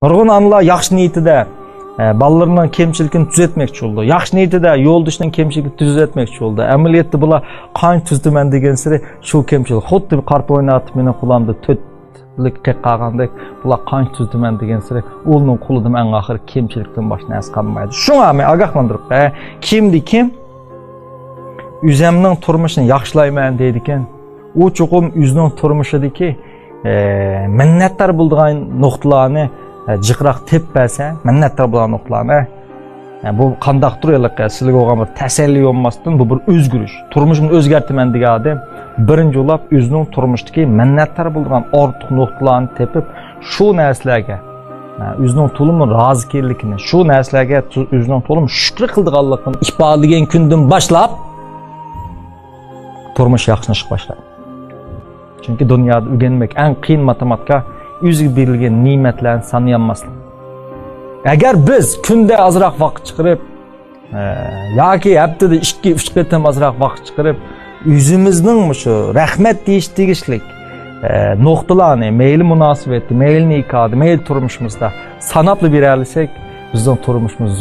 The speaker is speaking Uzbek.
Nurg'un analar yaxshi niyatida balalarning kemchiligini tuzatmoqchi bo'ldi. Yaxshi niyatida yo'ldoshning kemchiligini tuzatmoqchi bo'ldi. Amaliyotda bular qancha tuzaman degan siri shu kemchilik. Xuddi qarta o'ynatib meni qulamda to'tlik qilgandek bular qancha tuzaman degan siri o'lning qo'lidan eng oxir kemchilikdan boshqa narsa qolmaydi. Shunga men ogohlantirib, kim o'zimning turmushini yaxshilayman deydi ekan. U chuqum o'zining turmushidagi minnatdor bo'lgan nuqtalarni jiqroq tepbasa, minnatdor bo'lgan nuqtalarni bu qandaqdir sizlarga bo'lgan bir tasalli olmasdan bu bir o'zgarish. Turmushimni o'zgartiraman degan odam birinchi bo'lib o'zining turmushdagi minnatdor bo'lgan ortiq nuqtalarni tepib, shu narsalarga o'zining to'liq roziligini, shu narsalarga o'zining to'liq shukr qilganligini ifodalagan kundan boshlab turmush yaxshilashib boshlaydi. Chunki dunyoda o'rganmak eng qiyin matematika o'ziga berilgan ne'matlarni sanayolmaslik. Agar biz kunda ozroq vaqt chiqarib yoki haftada 2-3 qatam ozroq vaqt chiqarib o'zimizning shu rahmat deyish tegishlik nuqtalarni, mayli munosabatda, mayli nikohda, mayli turmushimizda sanab bera olsak, bizning turmushimiz